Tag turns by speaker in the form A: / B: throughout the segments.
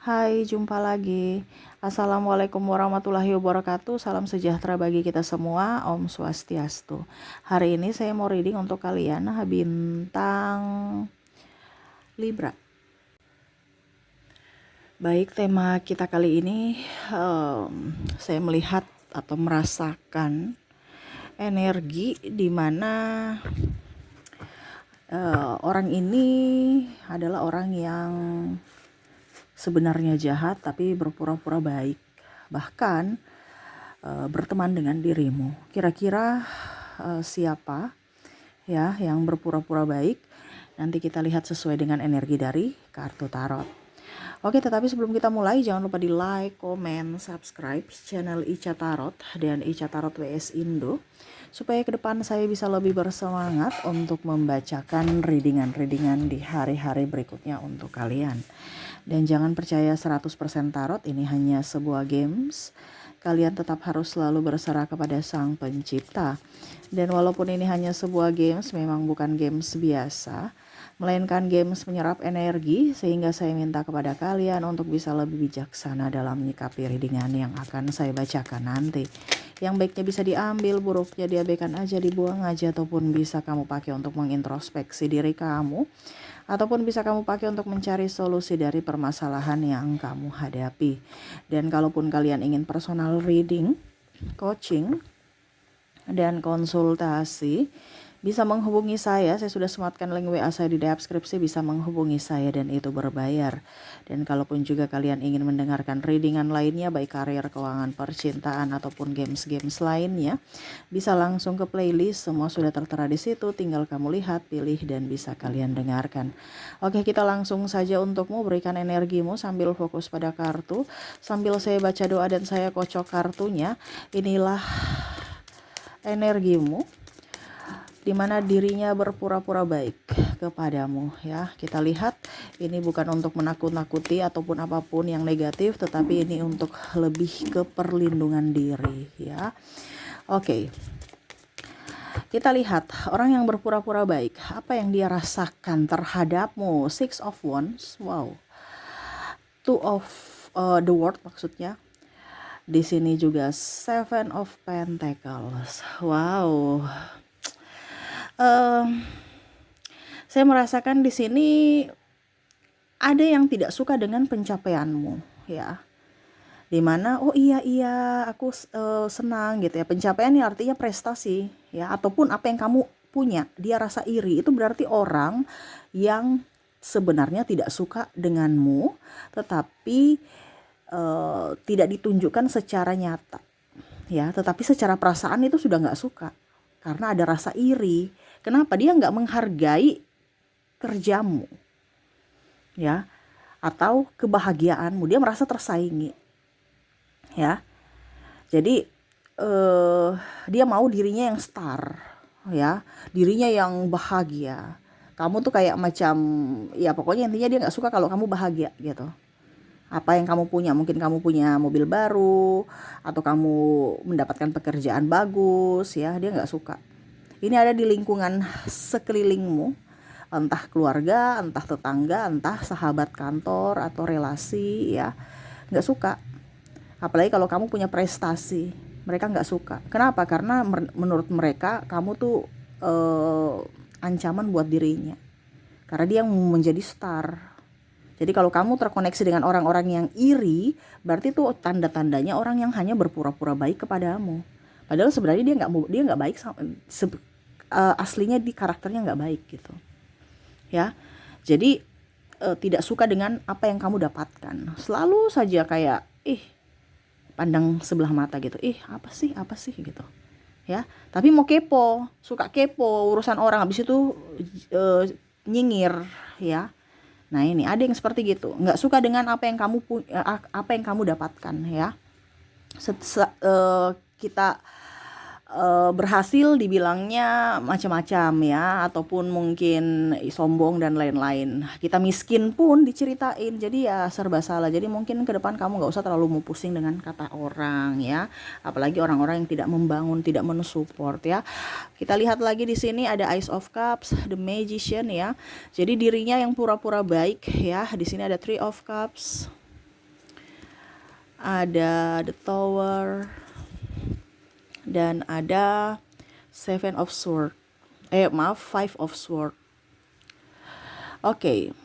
A: Hai, jumpa lagi. Assalamualaikum warahmatullahi wabarakatuh. Salam sejahtera bagi kita semua. Om Swastiastu. Hari ini saya mau reading untuk kalian bintang Libra. Baik, tema kita kali ini saya melihat atau merasakan energi di mana orang ini adalah orang yang sebenarnya jahat tapi berpura-pura baik, bahkan berteman dengan dirimu. Kira-kira siapa ya yang berpura-pura baik? Nanti kita lihat sesuai dengan energi dari kartu tarot. Oke, tetapi sebelum kita mulai jangan lupa di like, komen, subscribe channel Ica Tarot dan Ica Tarot WS Indo supaya ke depan saya bisa lebih bersemangat untuk membacakan readingan-readingan di hari-hari berikutnya untuk kalian. Dan jangan percaya 100% tarot, ini hanya sebuah games. Kalian tetap harus selalu berserah kepada Sang Pencipta. Dan walaupun ini hanya sebuah games, memang bukan games biasa, melainkan games menyerap energi, sehingga saya minta kepada kalian untuk bisa lebih bijaksana dalam menyikapi readingan yang akan saya bacakan nanti. Yang baiknya bisa diambil, buruknya diabaikan aja, dibuang aja, ataupun bisa kamu pakai untuk mengintrospeksi diri kamu, ataupun bisa kamu pakai untuk mencari solusi dari permasalahan yang kamu hadapi. Dan kalaupun kalian ingin personal reading, coaching, dan konsultasi, bisa menghubungi saya sudah sematkan link WA saya di deskripsi, bisa menghubungi saya dan itu berbayar. Dan kalaupun juga kalian ingin mendengarkan readingan lainnya, baik karir, keuangan, percintaan, ataupun games-games lainnya, bisa langsung ke playlist, semua sudah tertera di situ, tinggal kamu lihat, pilih, dan bisa kalian dengarkan. Oke, kita langsung saja untukmu, berikan energimu sambil fokus pada kartu, sambil saya baca doa dan saya kocok kartunya. Inilah energimu di mana dirinya berpura-pura baik kepadamu ya. Kita lihat ini bukan untuk menakut-nakuti ataupun apapun yang negatif, tetapi ini untuk lebih ke perlindungan diri ya. Oke. Kita lihat orang yang berpura-pura baik, apa yang dia rasakan terhadapmu. Six of Wands, wow. Two of the World maksudnya. Di sini juga Seven of Pentacles, wow. Saya merasakan di sini ada yang tidak suka dengan pencapaianmu ya, dimana oh iya aku senang gitu ya. Pencapaian ini artinya prestasi ya, ataupun apa yang kamu punya dia rasa iri. Itu berarti orang yang sebenarnya tidak suka denganmu, tetapi tidak ditunjukkan secara nyata ya, tetapi secara perasaan itu sudah nggak suka karena ada rasa iri. Kenapa? Dia nggak menghargai kerjamu ya, atau kebahagiaanmu. Dia merasa tersaingi ya. Jadi dia mau dirinya yang star ya, dirinya yang bahagia. Kamu tuh kayak macam ya, pokoknya intinya dia nggak suka kalau kamu bahagia gitu. Apa yang kamu punya, mungkin kamu punya mobil baru atau kamu mendapatkan pekerjaan bagus ya, dia nggak suka. Ini ada di lingkungan sekelilingmu, entah keluarga, entah tetangga, entah sahabat kantor atau relasi ya, nggak suka. Apalagi kalau kamu punya prestasi, mereka nggak suka. Kenapa? Karena menurut mereka kamu tuh ancaman buat dirinya, karena dia yang menjadi star. Jadi kalau kamu terkoneksi dengan orang-orang yang iri, berarti tuh tanda-tandanya orang yang hanya berpura-pura baik kepadamu. Padahal sebenarnya dia nggak baik, aslinya di karakternya nggak baik gitu ya. Jadi tidak suka dengan apa yang kamu dapatkan, selalu saja kayak pandang sebelah mata gitu, apa sih gitu ya. Tapi mau kepo, suka kepo urusan orang, habis itu nyinyir ya. Nah ini ada yang seperti gitu, nggak suka dengan apa yang kamu dapatkan ya. Kita berhasil dibilangnya macam-macam ya, ataupun mungkin sombong dan lain-lain. Kita miskin pun diceritain, jadi ya serba salah. Jadi mungkin ke depan kamu nggak usah terlalu mau pusing dengan kata orang ya, apalagi orang-orang yang tidak membangun, tidak mensupport ya. Kita lihat lagi di sini ada Ace of Cups, The Magician ya. Jadi dirinya yang pura-pura baik ya. Di sini ada Three of Cups, ada The Tower, dan ada Seven of Sword. Maaf, Five of Sword. Oke.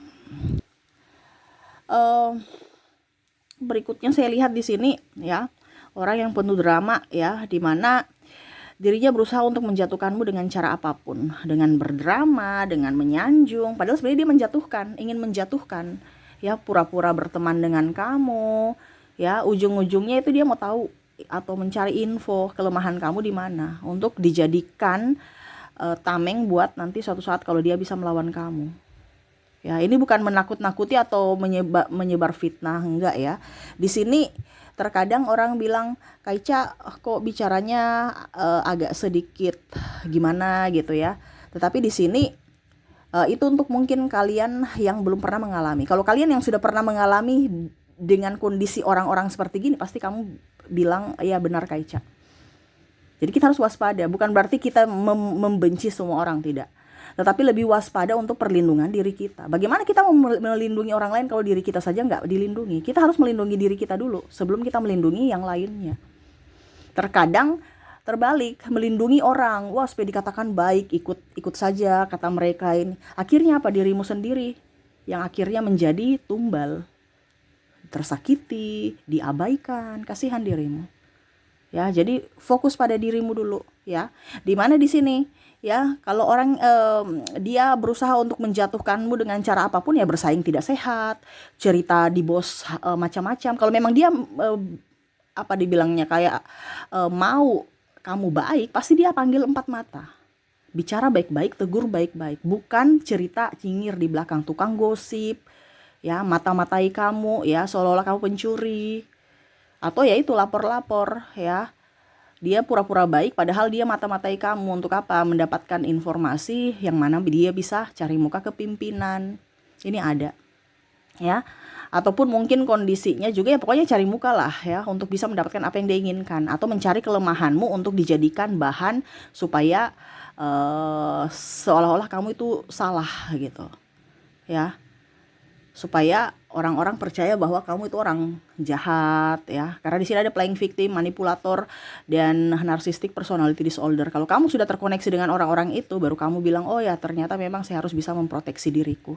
A: Berikutnya saya lihat di sini ya, orang yang penuh drama ya, di mana dirinya berusaha untuk menjatuhkanmu dengan cara apapun, dengan berdrama, dengan menyanjung, padahal sebenarnya dia menjatuhkan, ingin menjatuhkan ya, pura-pura berteman dengan kamu ya, ujung-ujungnya itu dia mau tahu atau mencari info kelemahan kamu di mana untuk dijadikan tameng buat nanti suatu saat kalau dia bisa melawan kamu. Ya, ini bukan menakut-nakuti atau menyebar fitnah, enggak ya. Di sini terkadang orang bilang, Kaica kok bicaranya agak sedikit gimana gitu ya. Tetapi di sini itu untuk mungkin kalian yang belum pernah mengalami. Kalau kalian yang sudah pernah mengalami dengan kondisi orang-orang seperti gini, pasti kamu bilang, ya benar Kaica. Jadi kita harus waspada, bukan berarti kita membenci semua orang, tidak. Tetapi lebih waspada untuk perlindungan diri kita. Bagaimana kita mau melindungi orang lain kalau diri kita saja nggak dilindungi? Kita harus melindungi diri kita dulu sebelum kita melindungi yang lainnya. Terkadang terbalik, melindungi orang, wah supaya dikatakan baik, ikut saja kata mereka ini. Akhirnya apa? Dirimu sendiri yang akhirnya menjadi tumbal, tersakiti, diabaikan, kasihan dirimu. Ya, jadi fokus pada dirimu dulu ya. Di mana di sini? Ya, kalau orang dia berusaha untuk menjatuhkanmu dengan cara apapun ya, bersaing tidak sehat, cerita di bos macam-macam. Kalau memang dia apa dibilangnya kayak mau kamu baik, pasti dia panggil empat mata. Bicara baik-baik, tegur baik-baik, bukan cerita cingir di belakang, tukang gosip, ya, mata-matai kamu, ya, seolah-olah kamu pencuri. Atau ya itu lapor-lapor ya. Dia pura-pura baik padahal dia mata-matai kamu untuk apa? Mendapatkan informasi yang mana dia bisa cari muka ke pimpinan. Ini ada. Ya. Ataupun mungkin kondisinya juga ya pokoknya cari muka lah ya untuk bisa mendapatkan apa yang dia inginkan atau mencari kelemahanmu untuk dijadikan bahan supaya seolah-olah kamu itu salah gitu. Ya. Supaya orang-orang percaya bahwa kamu itu orang jahat ya. Karena di sini ada playing victim, manipulator, dan narcissistic personality disorder. Kalau kamu sudah terkoneksi dengan orang-orang itu, baru kamu bilang, oh ya ternyata memang saya harus bisa memproteksi diriku.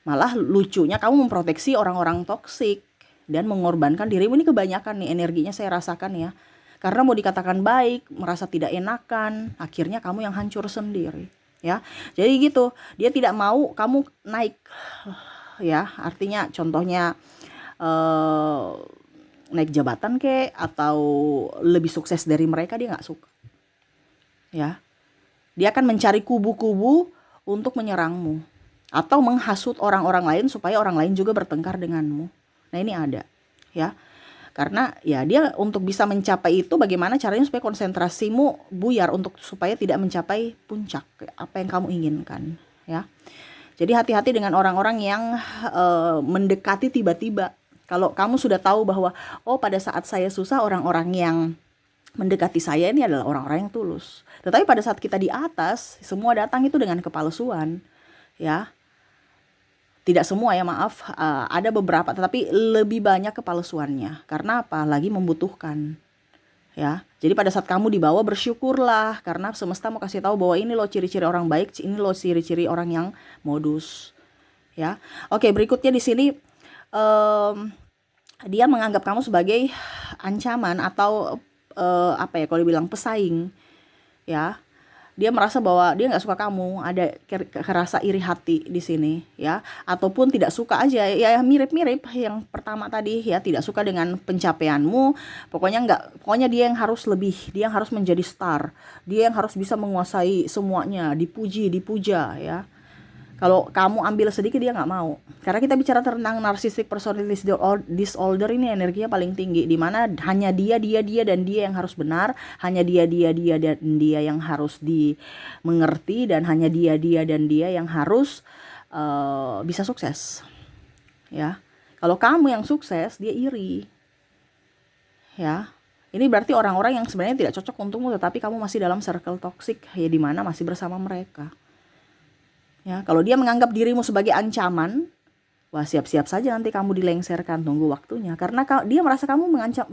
A: Malah lucunya kamu memproteksi orang-orang toksik dan mengorbankan dirimu. Ini kebanyakan nih energinya saya rasakan ya. Karena mau dikatakan baik, merasa tidak enakan, akhirnya kamu yang hancur sendiri. Ya, jadi gitu, dia tidak mau kamu naik, ya, artinya contohnya naik jabatan kek atau lebih sukses dari mereka, dia nggak suka, ya, dia akan mencari kubu-kubu untuk menyerangmu atau menghasut orang-orang lain supaya orang lain juga bertengkar denganmu. Nah ini ada, ya. Karena ya dia untuk bisa mencapai itu bagaimana caranya supaya konsentrasimu buyar untuk supaya tidak mencapai puncak apa yang kamu inginkan ya. Jadi hati-hati dengan orang-orang yang mendekati tiba-tiba. Kalau kamu sudah tahu bahwa oh pada saat saya susah orang-orang yang mendekati saya ini adalah orang-orang yang tulus. Tetapi pada saat kita di atas semua datang itu dengan kepalsuan ya. Tidak semua ya maaf, ada beberapa tetapi lebih banyak kepalsuannya. Karena apa? Lagi membutuhkan. Ya. Jadi pada saat kamu di bawah bersyukurlah karena semesta mau kasih tahu bahwa ini loh ciri-ciri orang baik, ini loh ciri-ciri orang yang modus. Ya. Oke, berikutnya di sini dia menganggap kamu sebagai ancaman atau apa ya kalau dibilang pesaing. Ya. Dia merasa bahwa dia nggak suka kamu, ada kerasa iri hati di sini ya, ataupun tidak suka aja ya, mirip-mirip yang pertama tadi ya, tidak suka dengan pencapaianmu, pokoknya dia yang harus lebih, dia yang harus menjadi star, dia yang harus bisa menguasai semuanya, dipuja ya. Kalau kamu ambil sedikit dia nggak mau. Karena kita bicara tentang narcissistic personality disorder, ini energinya paling tinggi, di mana hanya dia dan dia yang harus benar, hanya dia dan dia yang harus dimengerti, dan hanya dia dan dia yang harus bisa sukses. Ya. Kalau kamu yang sukses, dia iri. Ya. Ini berarti orang-orang yang sebenarnya tidak cocok untukmu, tetapi kamu masih dalam circle toxic ya, di mana masih bersama mereka. Ya, kalau dia menganggap dirimu sebagai ancaman, Wah, siap-siap saja nanti kamu dilengserkan, tunggu waktunya. Karena dia merasa kamu mengancam,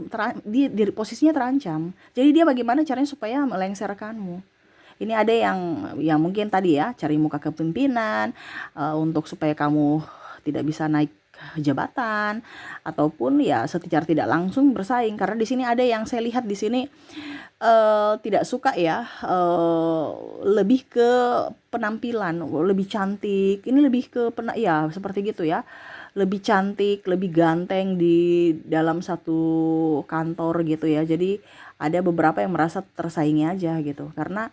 A: di posisinya terancam. Jadi dia bagaimana caranya supaya melengserkanmu. Ini ada yang mungkin tadi ya, cari muka kepemimpinan, untuk supaya kamu tidak bisa naik jabatan, ataupun ya secara tidak langsung bersaing. Karena di sini ada yang saya lihat di sini tidak suka ya, lebih ke penampilan, lebih cantik. Ini lebih ke ya seperti gitu ya. Lebih cantik, lebih ganteng di dalam satu kantor gitu ya. Jadi ada beberapa yang merasa tersaingi aja gitu. Karena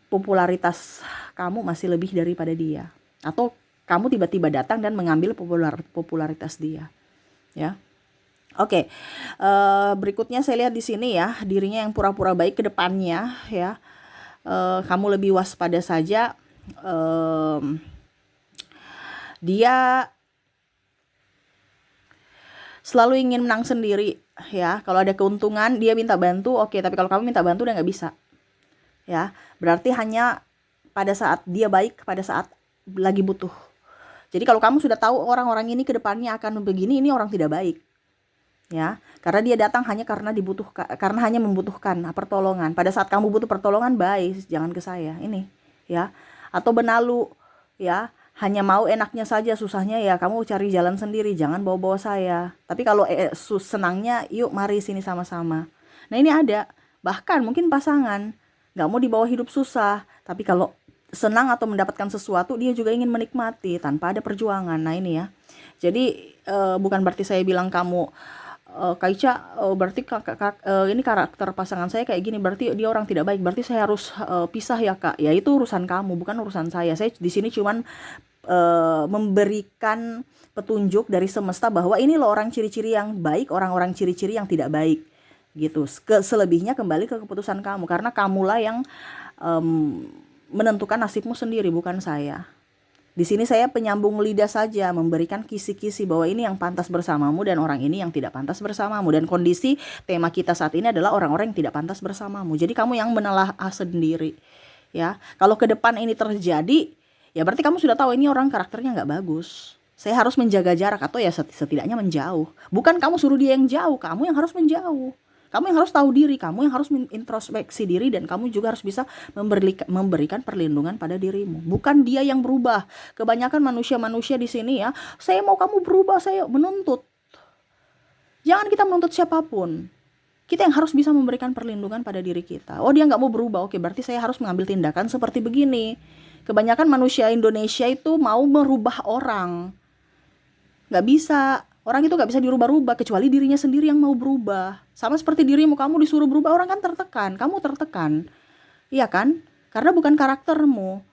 A: popularitas kamu masih lebih daripada dia, atau kamu tiba-tiba datang dan mengambil popularitas dia, ya. Oke, berikutnya saya lihat di sini ya, dirinya yang pura-pura baik ke depannya ya. Kamu lebih waspada saja. Dia selalu ingin menang sendiri ya. Kalau ada keuntungan dia minta bantu, oke, tapi kalau kamu minta bantu dia nggak bisa. Ya, berarti hanya pada saat dia baik, pada saat lagi butuh. Jadi kalau kamu sudah tahu orang-orang ini ke depannya akan begini, ini orang tidak baik. Ya, karena dia datang hanya karena dibutuhkan, karena hanya membutuhkan pertolongan. Pada saat kamu butuh pertolongan, baik, jangan ke saya. Ini, ya. Atau benalu, ya, hanya mau enaknya saja, susahnya ya kamu cari jalan sendiri, jangan bawa-bawa saya. Tapi kalau senangnya, yuk mari sini sama-sama. Nah, ini ada, bahkan mungkin pasangan nggak mau dibawa hidup susah, tapi kalau senang atau mendapatkan sesuatu, dia juga ingin menikmati tanpa ada perjuangan. Nah, ini ya. Jadi bukan berarti saya bilang kamu, Kak Ica, berarti ini karakter pasangan saya kayak gini, berarti dia orang tidak baik, berarti saya harus pisah ya Kak. Ya itu urusan kamu, bukan urusan saya. Saya di sini cuman memberikan petunjuk dari semesta bahwa ini loh orang ciri-ciri yang baik, orang-orang ciri-ciri yang tidak baik gitu. Selebihnya kembali ke keputusan kamu, karena kamulah yang menentukan nasibmu sendiri, bukan saya. Di sini saya penyambung lidah saja, memberikan kisi-kisi bahwa ini yang pantas bersamamu dan orang ini yang tidak pantas bersamamu. Dan kondisi tema kita saat ini adalah orang-orang yang tidak pantas bersamamu. Jadi kamu yang menelaah sendiri. Ya, kalau ke depan ini terjadi, ya berarti kamu sudah tahu ini orang karakternya nggak bagus. Saya harus menjaga jarak atau ya setidaknya menjauh. Bukan kamu suruh dia yang jauh, kamu yang harus menjauh. Kamu yang harus tahu diri, kamu yang harus introspeksi diri, dan kamu juga harus bisa memberikan perlindungan pada dirimu. Bukan dia yang berubah. Kebanyakan manusia-manusia di sini ya, saya mau kamu berubah, saya menuntut. Jangan kita menuntut siapapun. Kita yang harus bisa memberikan perlindungan pada diri kita. Oh, dia nggak mau berubah, oke, berarti saya harus mengambil tindakan seperti begini. Kebanyakan manusia Indonesia itu mau merubah orang. Nggak bisa. Orang itu gak bisa dirubah-rubah kecuali dirinya sendiri yang mau berubah. Sama seperti dirimu, kamu disuruh berubah, orang kan tertekan, kamu tertekan. Iya kan? Karena bukan karaktermu.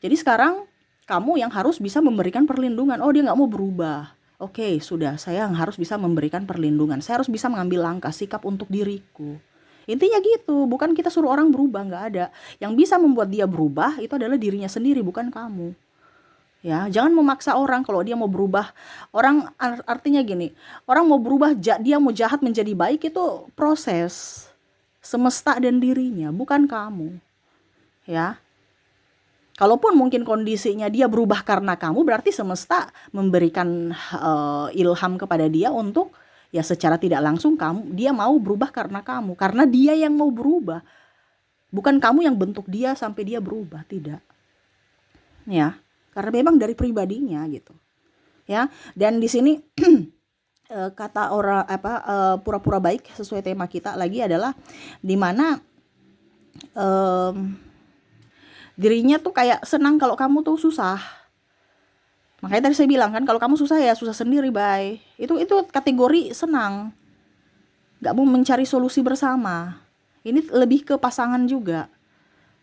A: Jadi sekarang kamu yang harus bisa memberikan perlindungan. Oh, dia gak mau berubah. Oke, sudah, saya yang harus bisa memberikan perlindungan. Saya harus bisa mengambil langkah, sikap untuk diriku. Intinya gitu, bukan kita suruh orang berubah, gak ada. Yang bisa membuat dia berubah itu adalah dirinya sendiri, bukan kamu. Ya, jangan memaksa orang kalau dia mau berubah. Orang artinya gini, orang mau berubah, dia mau jahat menjadi baik, itu proses semesta dan dirinya, bukan kamu. Ya. Kalaupun mungkin kondisinya dia berubah karena kamu, berarti semesta memberikan ilham kepada dia untuk ya secara tidak langsung dia mau berubah karena kamu, karena dia yang mau berubah. Bukan kamu yang bentuk dia sampai dia berubah, tidak. Ya. Karena memang dari pribadinya gitu, ya. Dan di sini kata orang pura-pura baik sesuai tema kita lagi adalah dimana dirinya tuh kayak senang kalau kamu tuh susah. Makanya tadi saya bilang kan, kalau kamu susah ya susah sendiri, bye. Itu kategori senang, nggak mau mencari solusi bersama. Ini lebih ke pasangan juga,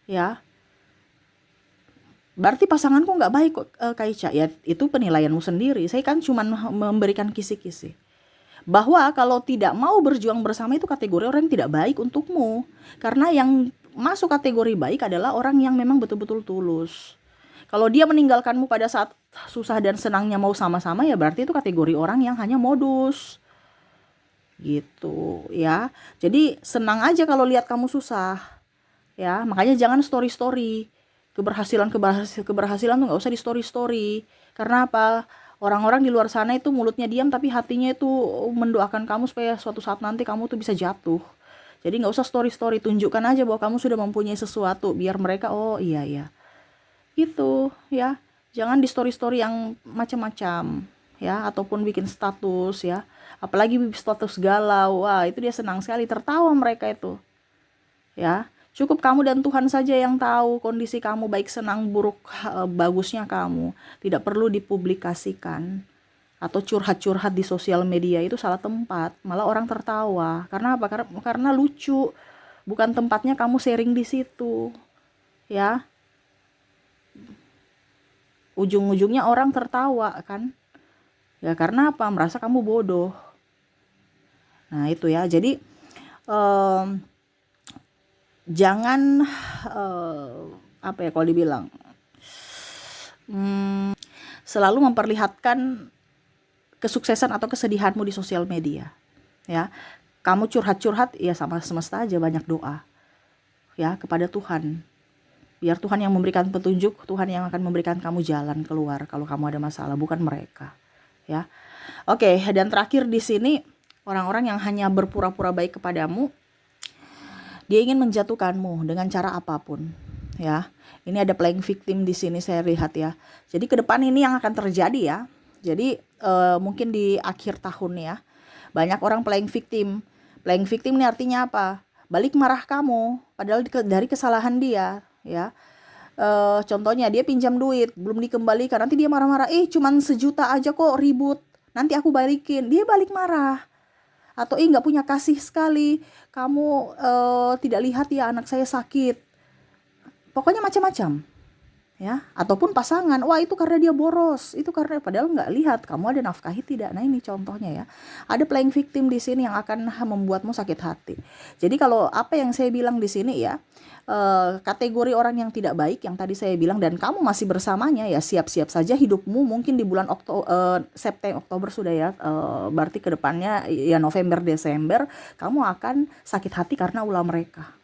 A: ya. Berarti pasanganku nggak baik kok, Kak Ica. Ya itu penilaianmu sendiri. Saya kan cuma memberikan kisi-kisi. Bahwa kalau tidak mau berjuang bersama itu kategori orang yang tidak baik untukmu. Karena yang masuk kategori baik adalah orang yang memang betul-betul tulus. Kalau dia meninggalkanmu pada saat susah dan senangnya mau sama-sama, ya berarti itu kategori orang yang hanya modus. Gitu ya. Jadi senang aja kalau lihat kamu susah. Ya, makanya jangan story-story. Keberhasilan tuh nggak usah di story. Karena apa? Orang-orang di luar sana itu mulutnya diam tapi hatinya itu mendoakan kamu supaya suatu saat nanti kamu tuh bisa jatuh. Jadi nggak usah story-story, tunjukkan aja bahwa kamu sudah mempunyai sesuatu biar mereka oh iya iya. Gitu ya. Jangan di story-story yang macam-macam ya, ataupun bikin status ya. Apalagi status galau. Wah, itu dia senang sekali, tertawa mereka itu. Ya. Cukup kamu dan Tuhan saja yang tahu kondisi kamu, baik senang buruk bagusnya kamu. Tidak perlu dipublikasikan atau curhat-curhat di sosial media, itu salah tempat. Malah orang tertawa. Karena apa? Karena lucu. Bukan tempatnya kamu sharing di situ. Ya. Ujung-ujungnya orang tertawa kan. Ya karena apa? Merasa kamu bodoh. Nah, itu ya. Jadi jangan apa ya kalau dibilang selalu memperlihatkan kesuksesan atau kesedihanmu di sosial media ya. Kamu curhat-curhat ya sama semesta aja, banyak doa ya kepada Tuhan, biar Tuhan yang memberikan petunjuk, Tuhan yang akan memberikan kamu jalan keluar kalau kamu ada masalah, bukan mereka ya. Oke, dan terakhir di sini, orang-orang yang hanya berpura-pura baik kepadamu, dia ingin menjatuhkanmu dengan cara apapun, ya. Ini ada playing victim di sini saya lihat ya. Jadi ke depan ini yang akan terjadi ya. Jadi mungkin di akhir tahun ya, banyak orang playing victim. Playing victim ini artinya apa? Balik marah kamu, padahal dari kesalahan dia, ya. Contohnya dia pinjam duit, belum dikembalikan, nanti dia marah-marah, cuman 1 juta aja kok ribut, nanti aku balikin. Dia balik marah. Atau nggak punya kasih sekali, kamu tidak lihat ya anak saya sakit. Pokoknya macam-macam ya. Ataupun pasangan, wah itu karena dia boros, itu karena, padahal nggak lihat kamu ada nafkahi tidak. Nah ini contohnya ya, ada playing victim di sini yang akan membuatmu sakit hati. Jadi kalau apa yang saya bilang di sini ya, kategori orang yang tidak baik yang tadi saya bilang, dan kamu masih bersamanya ya, siap-siap saja hidupmu mungkin di bulan September, Oktober sudah ya, berarti kedepannya ya November, Desember kamu akan sakit hati karena ulah mereka.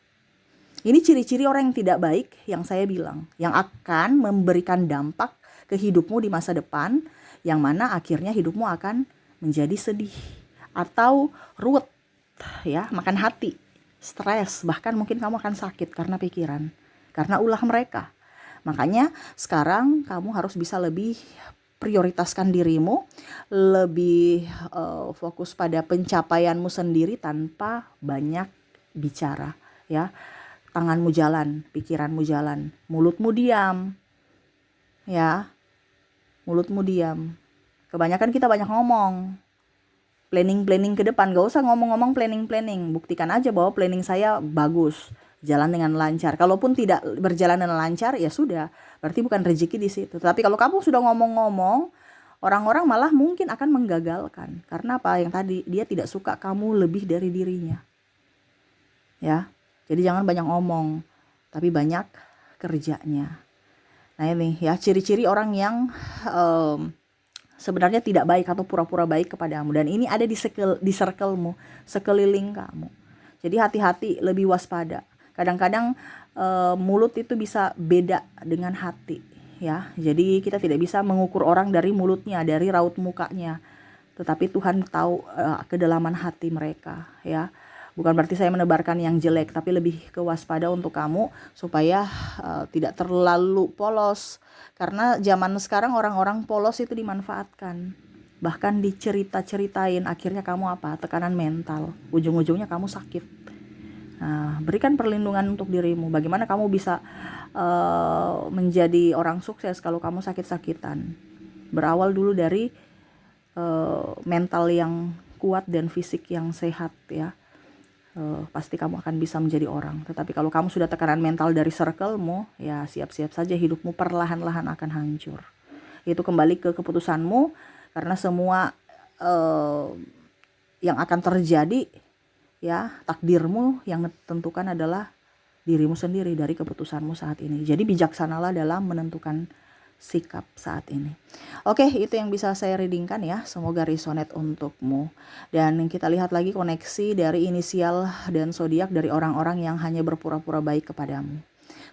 A: Ini ciri-ciri orang yang tidak baik yang saya bilang, yang akan memberikan dampak ke hidupmu di masa depan, yang mana akhirnya hidupmu akan menjadi sedih atau ruwet ya, makan hati, stres, bahkan mungkin kamu akan sakit karena pikiran, karena ulah mereka. Makanya sekarang kamu harus bisa lebih prioritaskan dirimu, lebih fokus pada pencapaianmu sendiri tanpa banyak bicara ya. Tanganmu jalan, pikiranmu jalan, mulutmu diam ya, mulutmu diam. Kebanyakan kita banyak ngomong, planning ke depan, gak usah ngomong-ngomong planning, buktikan aja bahwa planning saya bagus, jalan dengan lancar. Kalaupun tidak berjalan dengan lancar ya sudah, berarti bukan rezeki di situ. Tapi kalau kamu sudah ngomong-ngomong, orang-orang malah mungkin akan menggagalkan. Karena apa? Yang tadi, dia tidak suka kamu lebih dari dirinya ya. Jadi jangan banyak ngomong, tapi banyak kerjanya. Nah ini ya ciri-ciri orang yang sebenarnya tidak baik atau pura-pura baik kepadamu. Dan ini ada di circle-mu, sekeliling kamu. Jadi hati-hati, lebih waspada. Kadang-kadang mulut itu bisa beda dengan hati ya. Jadi kita tidak bisa mengukur orang dari mulutnya, dari raut mukanya. Tetapi Tuhan tahu kedalaman hati mereka ya. Bukan berarti saya menebarkan yang jelek, tapi lebih kewaspada untuk kamu supaya tidak terlalu polos. Karena zaman sekarang orang-orang polos itu dimanfaatkan. Bahkan dicerita-ceritain, akhirnya kamu apa? Tekanan mental. Ujung-ujungnya kamu sakit. Nah, berikan perlindungan untuk dirimu. Bagaimana kamu bisa menjadi orang sukses kalau kamu sakit-sakitan? Berawal dulu dari mental yang kuat dan fisik yang sehat ya. Pasti kamu akan bisa menjadi orang. Tetapi kalau kamu sudah tekanan mental dari circle-mu, ya siap-siap saja hidupmu perlahan-lahan akan hancur. Itu kembali ke keputusanmu, karena semua yang akan terjadi ya, takdirmu yang tentukan adalah dirimu sendiri dari keputusanmu saat ini. Jadi bijaksanalah dalam menentukan sikap saat ini. Oke, itu yang bisa saya readingkan ya. Semoga resonate untukmu. Dan kita lihat lagi koneksi dari inisial dan zodiak dari orang-orang yang hanya berpura-pura baik kepadamu.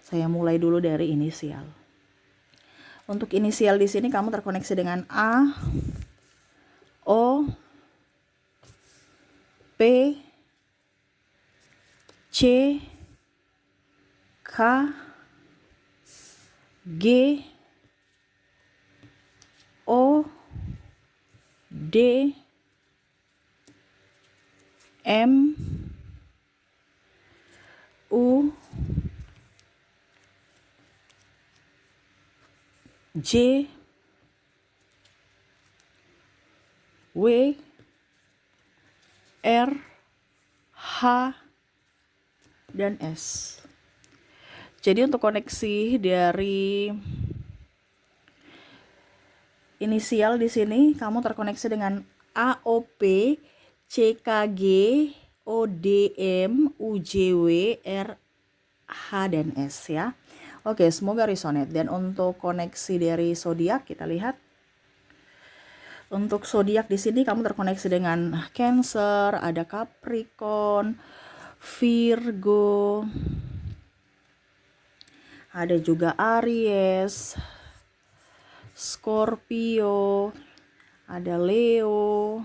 A: Saya mulai dulu dari inisial. Untuk inisial di sini kamu terkoneksi dengan A, O, P, C, K, G, O, D, M, U, J, W, R, H, dan S. Jadi untuk koneksi dari inisial di sini kamu terkoneksi dengan A, O, P, C, K, G, O, D, M, U, J, W, R, H, dan S ya. Oke, semoga resonate. Dan untuk koneksi dari zodiak kita lihat. Untuk zodiak di sini kamu terkoneksi dengan Cancer, ada Capricorn, Virgo, ada juga Aries, Scorpio, ada Leo,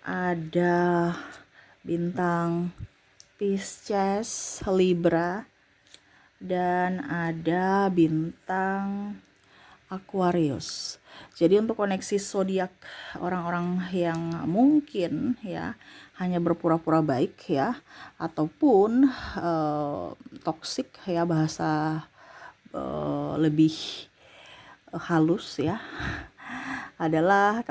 A: ada bintang Pisces, Libra, dan ada bintang Aquarius. Jadi untuk koneksi zodiak orang-orang yang mungkin ya hanya berpura-pura baik ya, ataupun toksik ya, bahasa lebih halus ya, adalah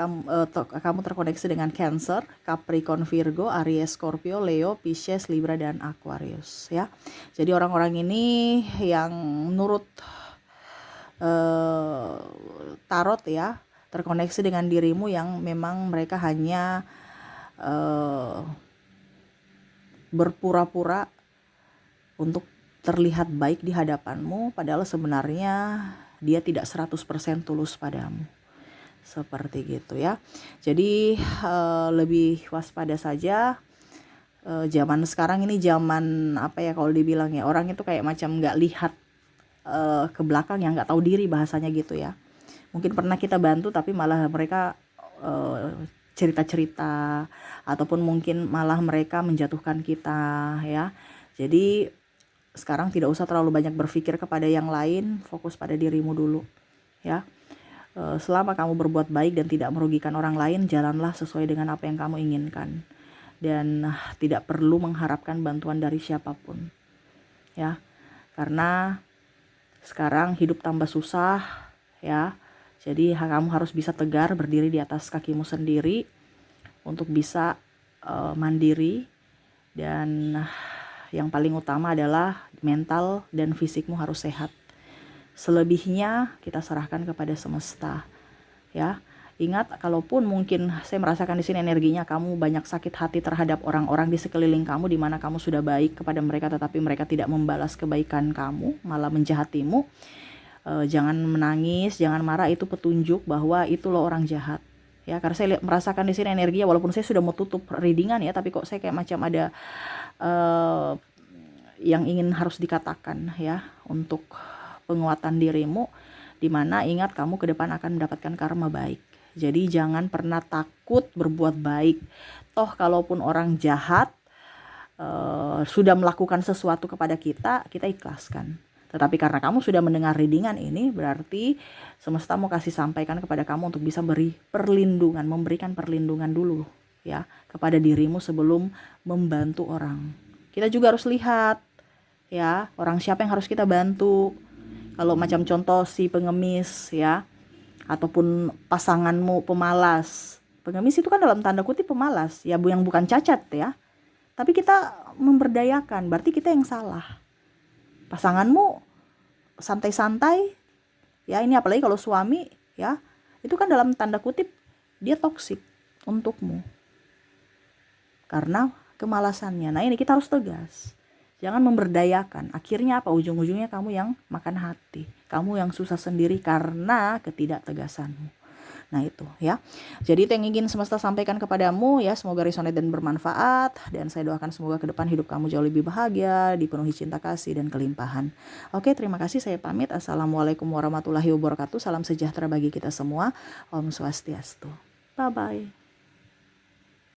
A: kamu terkoneksi dengan Cancer, Capricorn, Virgo, Aries, Scorpio, Leo, Pisces, Libra, dan Aquarius ya. Jadi orang-orang ini yang menurut tarot ya terkoneksi dengan dirimu, yang memang mereka hanya berpura-pura untuk terlihat baik di hadapanmu, padahal sebenarnya dia tidak 100% tulus padamu. Seperti gitu ya. Jadi lebih waspada saja. Zaman sekarang ini zaman apa ya, kalau dibilang ya, orang itu kayak macam nggak lihat ke belakang, yang nggak tahu diri bahasanya gitu ya. Mungkin pernah kita bantu tapi malah mereka cerita-cerita, ataupun mungkin malah mereka menjatuhkan kita ya. Jadi sekarang tidak usah terlalu banyak berpikir kepada yang lain, fokus pada dirimu dulu ya. Selama kamu berbuat baik dan tidak merugikan orang lain, jalanlah sesuai dengan apa yang kamu inginkan, dan tidak perlu mengharapkan bantuan dari siapapun ya. Karena sekarang hidup tambah susah ya. Jadi kamu harus bisa tegar berdiri di atas kakimu sendiri untuk bisa mandiri, dan yang paling utama adalah mental dan fisikmu harus sehat. Selebihnya kita serahkan kepada semesta ya. Ingat, kalaupun mungkin saya merasakan di sini energinya kamu banyak sakit hati terhadap orang-orang di sekeliling kamu, di mana kamu sudah baik kepada mereka tetapi mereka tidak membalas kebaikan kamu, malah menjahatimu. Jangan menangis, jangan marah, itu petunjuk bahwa itu loh orang jahat ya. Karena saya merasakan di sini energinya, walaupun saya sudah mau tutup readingan ya, tapi kok saya kayak macam ada yang ingin harus dikatakan ya untuk penguatan dirimu, dimana ingat kamu ke depan akan mendapatkan karma baik. Jadi jangan pernah takut berbuat baik. Toh kalaupun orang jahat sudah melakukan sesuatu kepada kita, kita ikhlaskan. Tetapi karena kamu sudah mendengar readingan ini, berarti semesta mau kasih sampaikan kepada kamu untuk bisa beri perlindungan, memberikan perlindungan dulu ya kepada dirimu sebelum membantu orang. Kita juga harus lihat ya, orang siapa yang harus kita bantu. Kalau macam contoh si pengemis ya, ataupun pasanganmu pemalas. Pengemis itu kan dalam tanda kutip pemalas ya, yang bukan cacat ya. Tapi kita memberdayakan, berarti kita yang salah. Pasanganmu santai-santai ya, ini apalagi kalau suami ya, itu kan dalam tanda kutip dia toksik untukmu karena kemalasannya. Nah ini kita harus tegas, jangan memberdayakan. Akhirnya apa? Ujung-ujungnya kamu yang makan hati, kamu yang susah sendiri karena ketidaktegasanmu. Nah itu ya. Jadi itu yang ingin semesta sampaikan kepadamu ya, semoga resonate dan bermanfaat, dan saya doakan semoga ke depan hidup kamu jauh lebih bahagia, dipenuhi cinta kasih dan kelimpahan. Oke, terima kasih, saya pamit. Assalamualaikum warahmatullahi wabarakatuh. Salam sejahtera bagi kita semua. Om Swastiastu. Bye bye.